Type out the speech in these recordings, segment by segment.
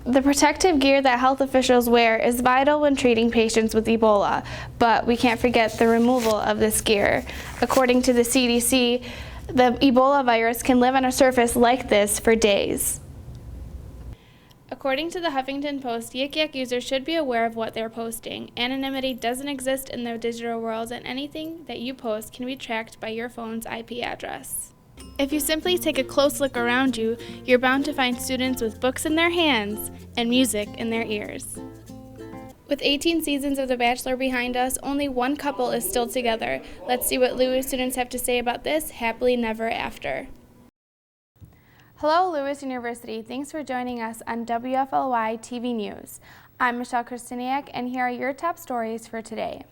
The protective gear that health officials wear is vital when treating patients with Ebola, but we can't forget the removal of this gear. According to the CDC, the Ebola virus can live on a surface like this for days. According to the Huffington Post, Yik Yak users should be aware of what they're posting. Anonymity doesn't exist in the digital world, and anything that you post can be tracked by your phone's IP address. If you simply take a close look around you, you're bound to find students with books in their hands and music in their ears. With 18 seasons of The Bachelor behind us, only one couple is still together. Let's see what Lewis students have to say about this happily never after. Hello, Lewis University. Thanks for joining us on WFLY TV News. I'm Michelle Krzystyniak, and here are your top stories for today.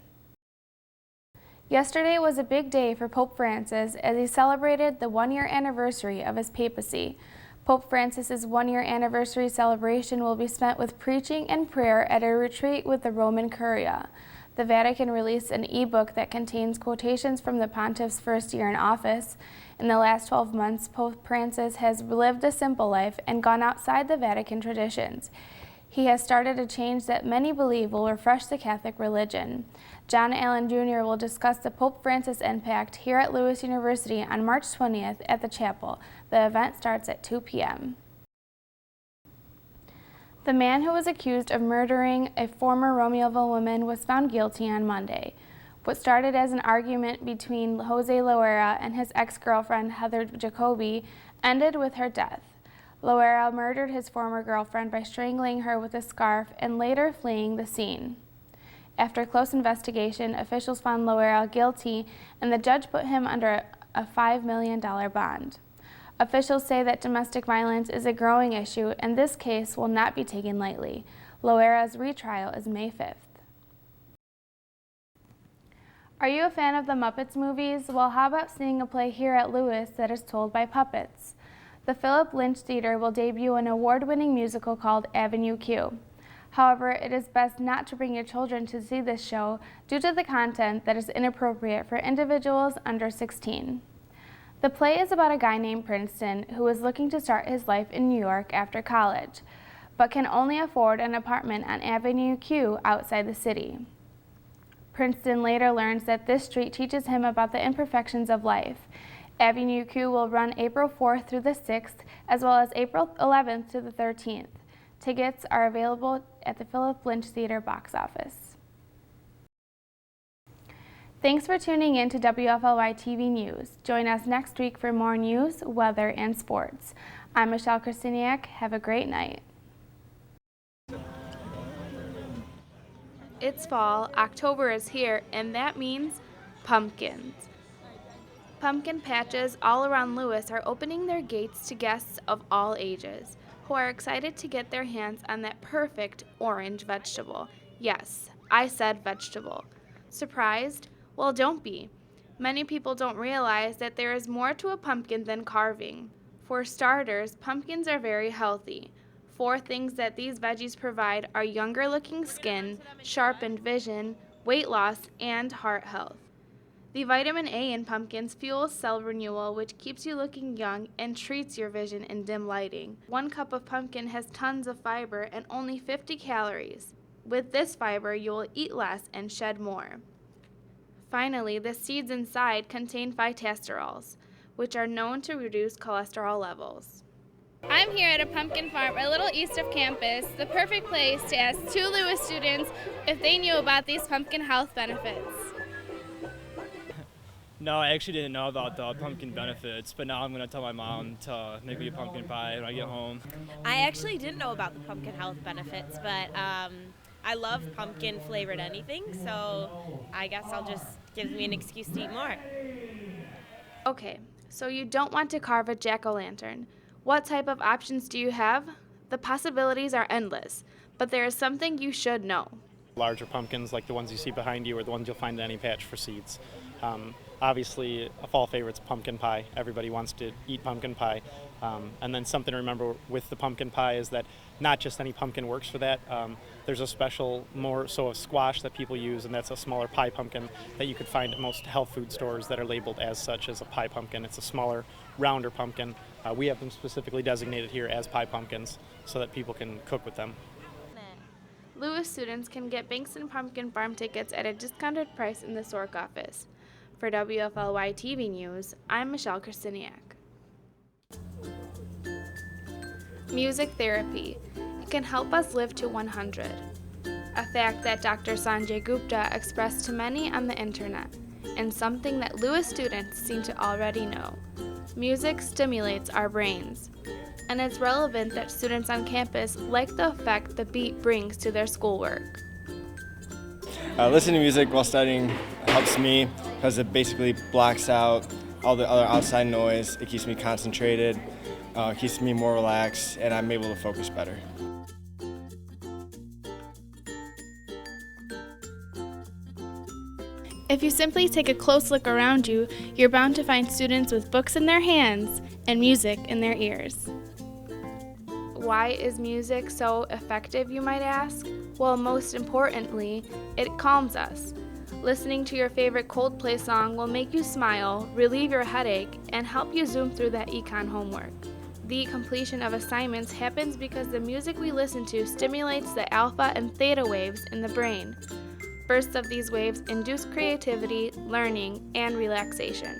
Yesterday was a big day for Pope Francis as he celebrated the one-year anniversary of his papacy. Pope Francis's one-year anniversary celebration will be spent with preaching and prayer at a retreat with the Roman Curia. The Vatican released an e-book that contains quotations from the pontiff's first year in office. In the last 12 months, Pope Francis has lived a simple life and gone outside the Vatican traditions. He has started a change that many believe will refresh the Catholic religion. John Allen Jr. will discuss the Pope Francis impact here at Lewis University on March 20th at the chapel. The event starts at 2 p.m. The man who was accused of murdering a former Romeoville woman was found guilty on Monday. What started as an argument between Jose Loera and his ex-girlfriend Heather Jacoby ended with her death. Loera murdered his former girlfriend by strangling her with a scarf and later fleeing the scene. After close investigation, officials found Loera guilty and the judge put him under a $5 million bond. Officials say that domestic violence is a growing issue and this case will not be taken lightly. Loera's retrial is May 5th. Are you a fan of the Muppets movies? Well, how about seeing a play here at Lewis that is told by puppets? The Philip Lynch Theater will debut an award-winning musical called Avenue Q. However, it is best not to bring your children to see this show due to the content that is inappropriate for individuals under 16. The play is about a guy named Princeton who is looking to start his life in New York after college, but can only afford an apartment on Avenue Q outside the city. Princeton later learns that this street teaches him about the imperfections of life. Avenue Q will run April 4th through the 6th, as well as April 11th to the 13th. Tickets are available at the Philip Lynch Theater box office. Thanks for tuning in to WFLY TV News. Join us next week for more news, weather, and sports. I'm Michelle Krzystyniak. Have a great night. It's fall, October is here, and that means pumpkins. Pumpkin patches all around Lewis are opening their gates to guests of all ages who are excited to get their hands on that perfect orange vegetable. Yes, I said vegetable. Surprised? Well, don't be. Many people don't realize that there is more to a pumpkin than carving. For starters, pumpkins are very healthy. 4 things that these veggies provide are younger looking skin, sharpened vision, weight loss, and heart health. The vitamin A in pumpkins fuels cell renewal, which keeps you looking young and treats your vision in dim lighting. 1 cup of pumpkin has tons of fiber and only 50 calories. With this fiber, you will eat less and shed more. Finally, the seeds inside contain phytosterols, which are known to reduce cholesterol levels. I'm here at a pumpkin farm a little east of campus, the perfect place to ask 2 Lewis students if they knew about these pumpkin health benefits. No, I actually didn't know about the pumpkin benefits, but now I'm going to tell my mom to make me a pumpkin pie when I get home. I actually didn't know about the pumpkin health benefits, but I love pumpkin flavored anything, so I guess I'll just give me an excuse to eat more. Okay, so you don't want to carve a jack-o'-lantern. What type of options do you have? The possibilities are endless, but there is something you should know. Larger pumpkins like the ones you see behind you or the ones you'll find in any patch for seeds. Obviously, a fall favorite's pumpkin pie. Everybody wants to eat pumpkin pie. And then something to remember with the pumpkin pie is that not just any pumpkin works for that. There's a special, more so of squash that people use, and that's a smaller pie pumpkin that you could find at most health food stores that are labeled as such as a pie pumpkin. It's a smaller, rounder pumpkin. We have them specifically designated here as pie pumpkins so that people can cook with them. Lewis students can get Bankston Pumpkin Farm tickets at a discounted price in the Sork office. For WFLY TV News, I'm Michelle Krzystyniak. Music therapy. It can help us live to 100. A fact that Dr. Sanjay Gupta expressed to many on the internet, and something that Lewis students seem to already know. Music stimulates our brains, and it's relevant that students on campus like the effect the beat brings to their schoolwork. Listening to music while studying helps me because it basically blocks out all the other outside noise. It keeps me concentrated, keeps me more relaxed, and I'm able to focus better. If you simply take a close look around you, you're bound to find students with books in their hands and music in their ears. Why is music so effective, you might ask? Well, most importantly, it calms us. Listening to your favorite Coldplay song will make you smile, relieve your headache, and help you zoom through that econ homework. The completion of assignments happens because the music we listen to stimulates the alpha and theta waves in the brain. Bursts of these waves induce creativity, learning, and relaxation.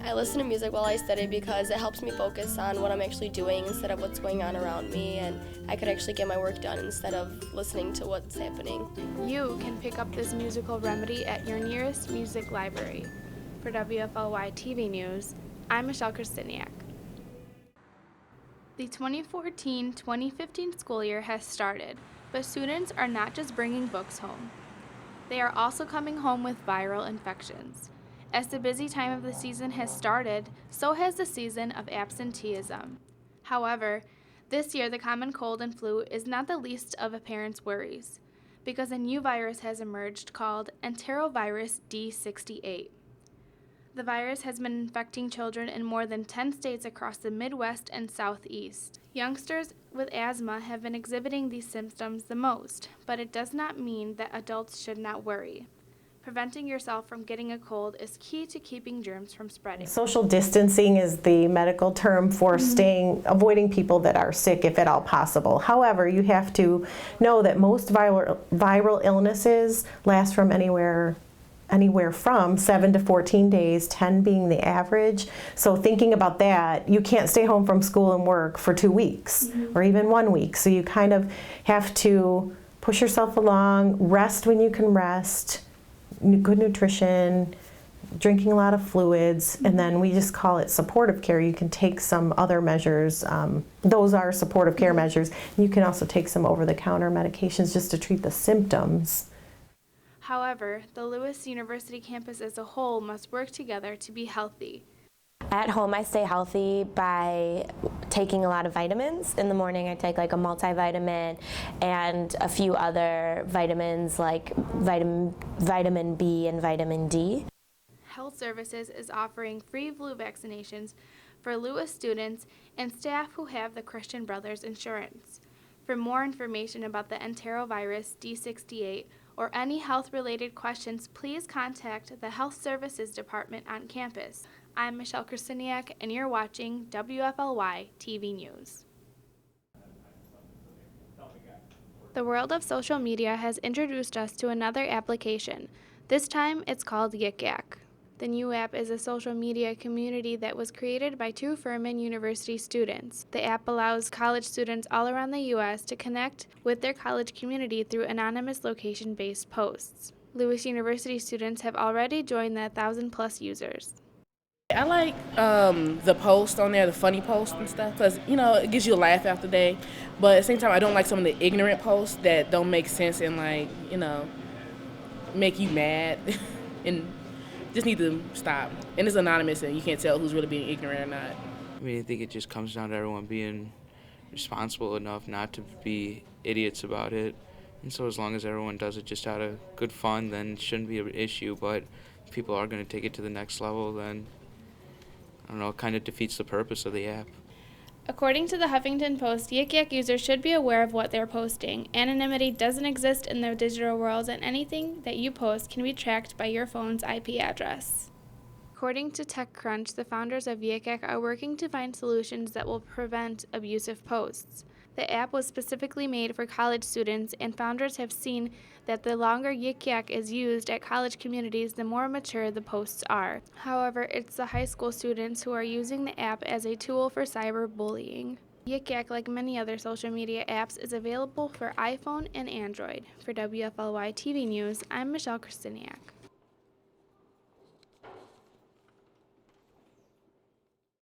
I listen to music while I study because it helps me focus on what I'm actually doing instead of what's going on around me, and I could actually get my work done instead of listening to what's happening. You can pick up this musical remedy at your nearest music library. For WFLY TV News, I'm Michelle Krzystyniak. The 2014-2015 school year has started, but students are not just bringing books home. They are also coming home with viral infections. As the busy time of the season has started, so has the season of absenteeism. However, this year the common cold and flu is not the least of a parent's worries, because a new virus has emerged called enterovirus D68. The virus has been infecting children in more than 10 states across the Midwest and Southeast. Youngsters with asthma have been exhibiting these symptoms the most, but it does not mean that adults should not worry. Preventing yourself from getting a cold is key to keeping germs from spreading. Social distancing is the medical term for avoiding people that are sick if at all possible. However, you have to know that most viral illnesses last from anywhere from 7 to 14 days, 10 being the average. So thinking about that, you can't stay home from school and work for 2 weeks or even 1 week. So you kind of have to push yourself along, rest when you can rest, good nutrition, drinking a lot of fluids, and then we just call it supportive care. You can take some other measures. Those are supportive care measures. You can also take some over-the-counter medications just to treat the symptoms. However, the Lewis University campus as a whole must work together to be healthy. At home, I stay healthy by taking a lot of vitamins. In the morning, I take like a multivitamin and a few other vitamins like vitamin B and vitamin D. Health Services is offering free flu vaccinations for Lewis students and staff who have the Christian Brothers insurance. For more information about the enterovirus D68 or any health-related questions, please contact the Health Services Department on campus. I'm Michelle Krzystyniak, and you're watching WFLY TV News. The world of social media has introduced us to another application. This time, it's called Yik Yak. The new app is a social media community that was created by 2 Furman University students. The app allows college students all around the U.S. to connect with their college community through anonymous location-based posts. Lewis University students have already joined the 1,000-plus users. I like the post on there, the funny post and stuff, because, you know, it gives you a laugh after the day. But at the same time, I don't like some of the ignorant posts that don't make sense and, like, you know, make you mad and just need to stop. And it's anonymous and you can't tell who's really being ignorant or not. I mean, I think it just comes down to everyone being responsible enough not to be idiots about it And so as long as everyone does it just out of good fun, then it shouldn't be an issue. But if people are going to take it to the next level, then I don't know, it kind of defeats the purpose of the app. According to the Huffington Post, Yik Yak users should be aware of what they're posting. Anonymity doesn't exist in the digital world, and anything that you post can be tracked by your phone's IP address. According to TechCrunch, the founders of Yik Yak are working to find solutions that will prevent abusive posts. The app was specifically made for college students, and founders have seen that the longer Yik Yak is used at college communities, the more mature the posts are. However, it's the high school students who are using the app as a tool for cyberbullying. Yik Yak, like many other social media apps, is available for iPhone and Android. For WFLY TV News, I'm Michelle Krzystyniak.